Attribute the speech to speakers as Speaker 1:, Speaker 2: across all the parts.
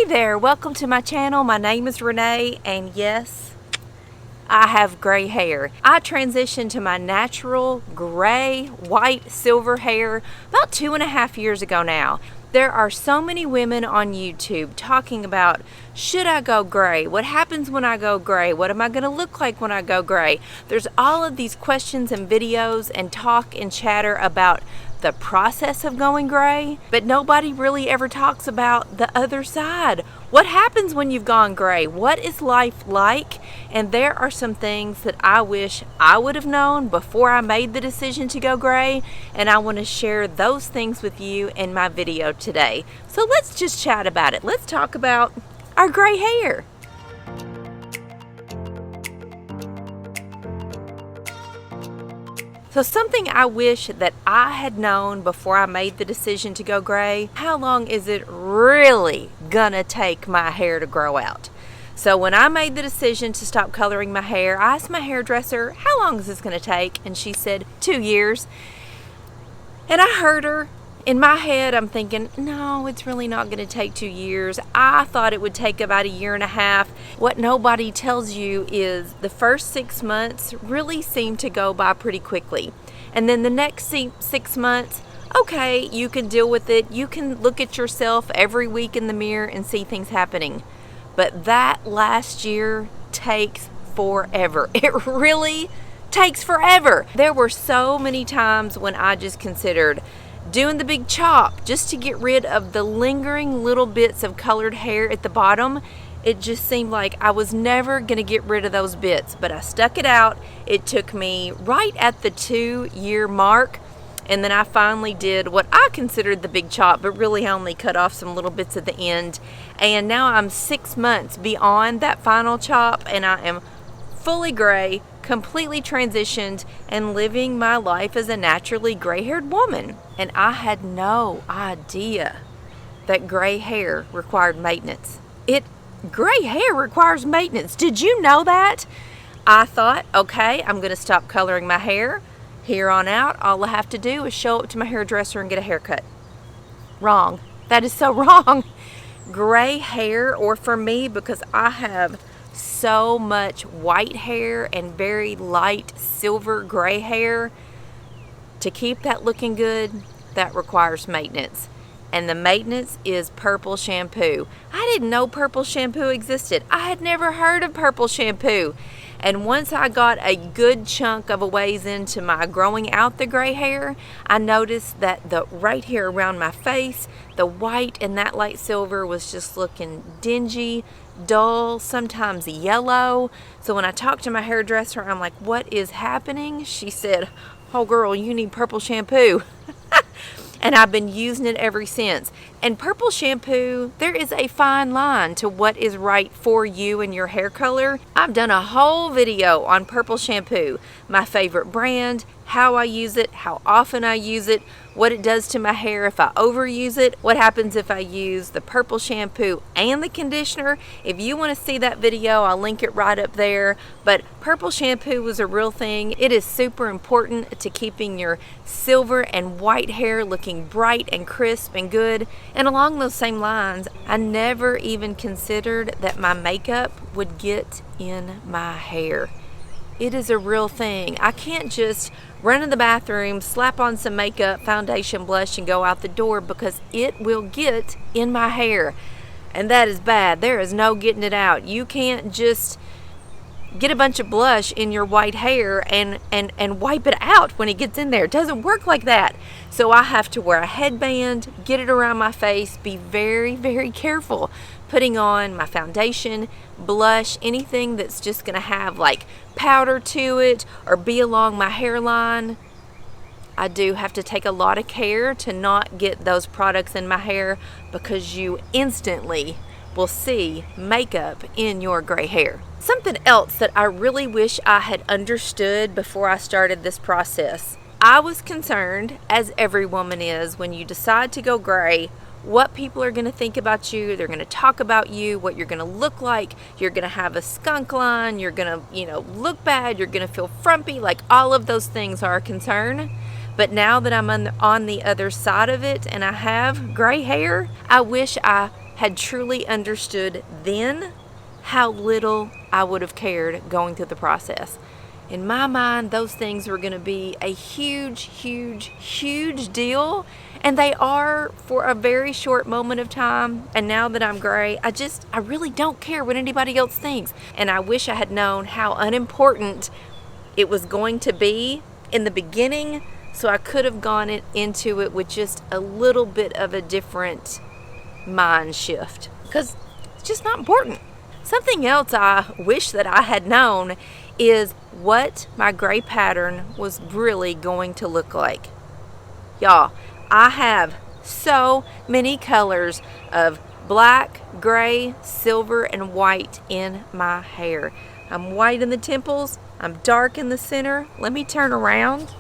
Speaker 1: Hey there, welcome to my channel. My name is Renee, and yes, I have gray hair. I transitioned to my natural gray, white, silver hair about 2.5 years ago now. There are so many women on YouTube talking about, should I go gray? What happens when I go gray? What am I going to look like when I go gray? There's all of these questions and videos and talk and chatter about the process of going gray, but nobody really ever talks about the other side. What happens when you've gone gray? What is life like? And there are some things that I wish I would have known before I made the decision to go gray, and I want to share those things with you in my video today. So let's just chat about it. Let's talk about our gray hair. So something I wish that I had known before I made the decision to go gray, how long is it really gonna take my hair to grow out? So when I made the decision to stop coloring my hair, I asked my hairdresser, how long is this gonna take? And she said, 2 years. And I heard her. In my head, I'm thinking, no, it's really not going to take 2 years. I thought it would take about 1.5 years. What nobody tells you is the first 6 months really seem to go by pretty quickly. And then the next 6 months, okay, you can deal with it. You can look at yourself every week in the mirror and see things happening. But that last year takes forever. It really takes forever. There were so many times when I just considered doing the big chop just to get rid of the lingering little bits of colored hair at the bottom. It just seemed like I was never going to get rid of those bits, but I stuck it out. It took me right at the 2-year mark, and then I finally did what I considered the big chop, but really I only cut off some little bits at the end. And now I'm 6 months beyond that final chop, and I am fully gray, completely transitioned, and living my life as a naturally gray-haired woman. And I had no idea that gray hair required maintenance. Gray hair requires maintenance. Did you know that? I thought, okay, I'm going to stop coloring my hair. Here on out, all I have to do is show up to my hairdresser and get a haircut. Wrong. That is so wrong. Gray hair, or for me, because I have so much white hair and very light silver gray hair, to keep that looking good, that requires maintenance. And the maintenance is purple shampoo. I didn't know purple shampoo existed. I had never heard of purple shampoo. And once I got a good chunk of a ways into my growing out the gray hair, I noticed that the right here around my face, the white and that light silver was just looking dingy, dull, sometimes yellow. So when I talked to my hairdresser, I'm like, what is happening? She said, oh girl, you need purple shampoo. And I've been using it ever since. And purple shampoo, there is a fine line to what is right for you and your hair color. I've done a whole video on purple shampoo, my favorite brand, how I use it, how often I use it, what it does to my hair if I overuse it, what happens if I use the purple shampoo and the conditioner. If you want to see that video, I'll link it right up there. But purple shampoo is a real thing. It is super important to keeping your silver and white hair looking bright and crisp and good. And along those same lines, I never even considered that my makeup would get in my hair. It is a real thing. I can't just run in the bathroom, slap on some makeup, foundation, blush, and go out the door, because it will get in my hair. And that is bad. There is no getting it out. You can't just get a bunch of blush in your white hair and wipe it out when it gets in there. It doesn't work like that. So I have to wear a headband, get it around my face, be very, very careful putting on my foundation, blush, anything that's just gonna have like powder to it or be along my hairline. I do have to take a lot of care to not get those products in my hair, because you instantly will see makeup in your gray hair. Something else that I really wish I had understood before I started this process. I was concerned, as every woman is, when you decide to go gray, what people are going to think about you. They're going to talk about you, what you're going to look like. You're going to have a skunk line. You're going to, look bad. You're going to feel frumpy. Like, all of those things are a concern. But now that I'm on the other side of it and I have gray hair, I wish I had truly understood then how little I would have cared going through the process. In my mind, those things were going to be a huge, huge, huge deal. And they are for a very short moment of time. And now that I'm gray, I really don't care what anybody else thinks. And I wish I had known how unimportant it was going to be in the beginning, so I could have gone into it with just a little bit of a different mind shift. Because it's just not important. Something else I wish that I had known is what my gray pattern was really going to look like. Y'all, I have so many colors of black, gray, silver, and white in my hair. I'm white in the temples, I'm dark in the center. Let me turn around.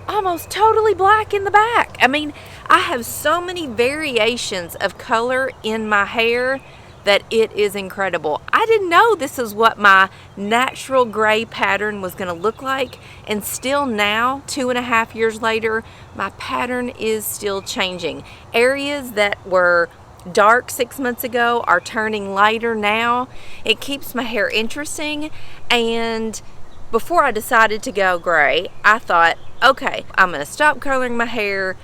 Speaker 1: Almost totally black in the back. I mean, I have so many variations of color in my hair that it is incredible. I didn't know this is what my natural gray pattern was going to look like, and still now, 2.5 years later, my pattern is still changing. Areas that were dark 6 months ago are turning lighter now. It keeps my hair interesting, and before I decided to go gray, I thought, okay, I'm going to stop coloring my hair.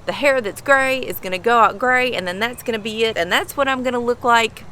Speaker 1: The hair that's gray is going to go out gray, and then that's going to be it, and that's what I'm going to look like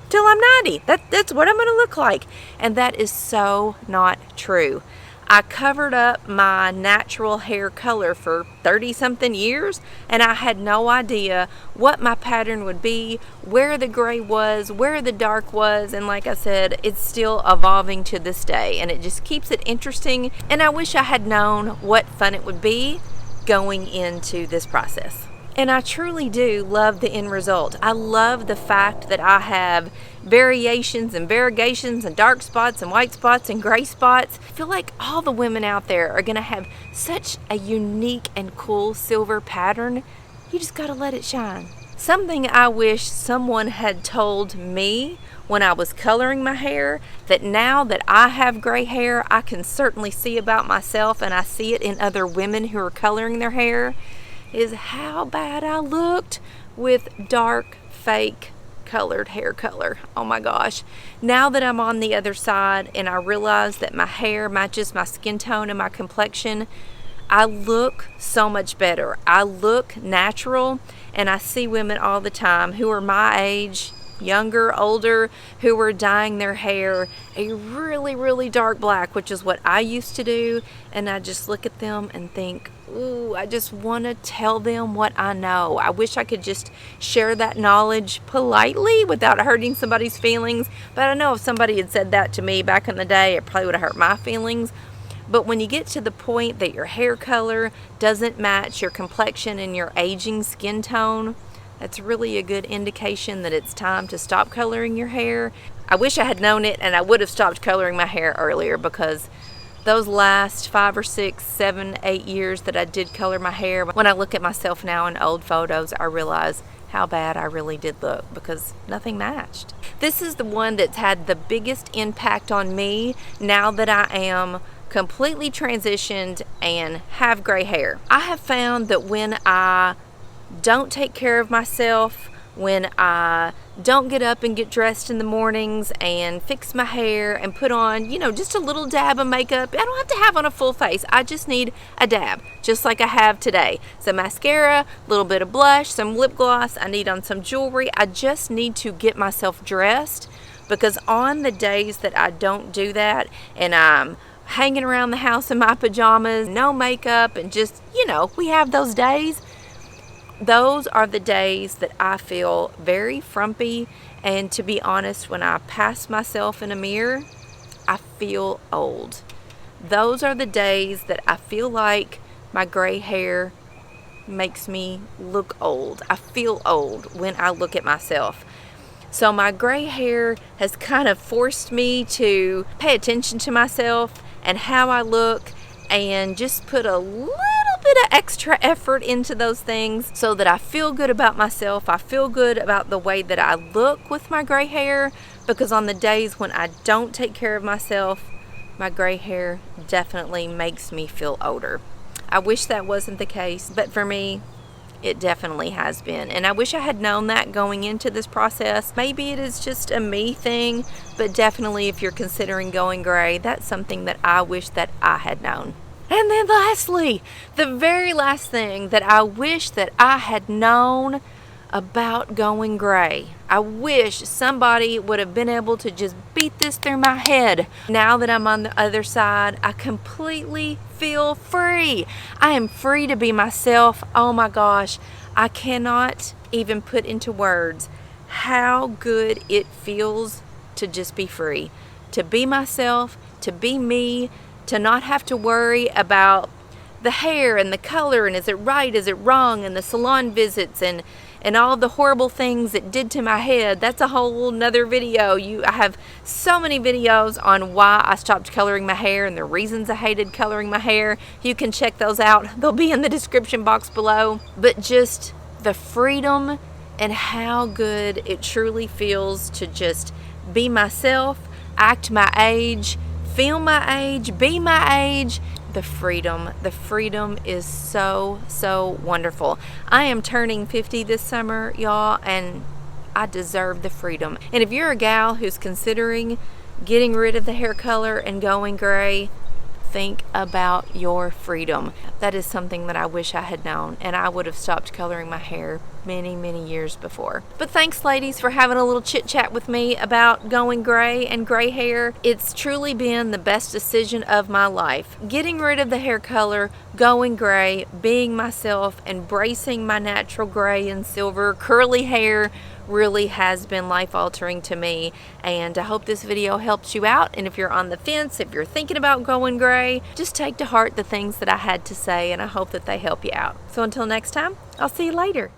Speaker 1: till I'm 90. That's what I'm going to look like. And that is so not true. I covered up my natural hair color for 30-something years, and I had no idea what my pattern would be, where the gray was, where the dark was, and like I said, it's still evolving to this day, and it just keeps it interesting, and I wish I had known what fun it would be going into this process. And I truly do love the end result. I love the fact that I have variations and variegations and dark spots and white spots and gray spots. I feel like all the women out there are going to have such a unique and cool silver pattern. You just got to let it shine. Something I wish someone had told me when I was coloring my hair, that now that I have gray hair, I can certainly see about myself, and I see it in other women who are coloring their hair, is how bad I looked with dark, fake colored hair color. Oh my gosh. Now that I'm on the other side and I realize that my hair matches my skin tone and my complexion, I look so much better. I look natural, and I see women all the time who are my age, younger, older, who are dyeing their hair a really, really dark black, which is what I used to do, and I just look at them and think, ooh, I just want to tell them what I know. I wish I could just share that knowledge politely without hurting somebody's feelings, but I know if somebody had said that to me back in the day, it probably would have hurt my feelings. But when you get to the point that your hair color doesn't match your complexion and your aging skin tone, that's really a good indication that it's time to stop coloring your hair. I wish I had known it, and I would have stopped coloring my hair earlier, because those last 5 or 6, 7, 8 years that I did color my hair, when I look at myself now in old photos, I realize how bad I really did look, because nothing matched. This is the one that's had the biggest impact on me now that I am completely transitioned and have gray hair. I have found that when I don't take care of myself, when I don't get up and get dressed in the mornings and fix my hair and put on, just a little dab of makeup. I don't have to have on a full face. I just need a dab, just like I have today. Some mascara, a little bit of blush, some lip gloss. I need on some jewelry. I just need to get myself dressed, because on the days that I don't do that and I'm hanging around the house in my pajamas, no makeup, and just, we have those days. Those are the days that I feel very frumpy, and to be honest, when I pass myself in a mirror, I feel old. Those are the days that I feel like my gray hair makes me look old. I feel old when I look at myself. So my gray hair has kind of forced me to pay attention to myself and how I look, and just put a little bit of extra effort into those things so that I feel good about myself. I feel good about the way that I look with my gray hair, because on the days when I don't take care of myself, my gray hair definitely makes me feel older. I wish that wasn't the case, but for me, It definitely has been. And I wish I had known that going into this process. Maybe it is just a me thing, but definitely if you're considering going gray, that's something that I wish that I had known. And then lastly, the very last thing that I wish that I had known about going gray. I wish somebody would have been able to just beat this through my head. Now that I'm on the other side, I completely feel free. I am free to be myself. Oh my gosh, I cannot even put into words how good it feels to just be free, to be myself, to be me, to not have to worry about the hair and the color and is it right, is it wrong, and the salon visits and all the horrible things it did to my head. That's a whole nother video. I have so many videos on why I stopped coloring my hair and the reasons I hated coloring my hair. You can check those out. They'll be in the description box below. But just the freedom and how good it truly feels to just be myself, act my age, feel my age, be my age. The freedom is so, so wonderful. I am turning 50 this summer, y'all, and I deserve the freedom. And if you're a gal who's considering getting rid of the hair color and going gray, think about your freedom. That is something that I wish I had known, and I would have stopped coloring my hair many, many years before. But thanks, ladies, for having a little chit chat with me about going gray and gray hair. It's truly been the best decision of my life. Getting rid of the hair color, going gray, being myself, embracing my natural gray and silver curly hair really has been life-altering to me, and I hope this video helps you out. And if you're on the fence, if you're thinking about going gray, just take to heart the things that I had to say, and I hope that they help you out. So until next time, I'll see you later.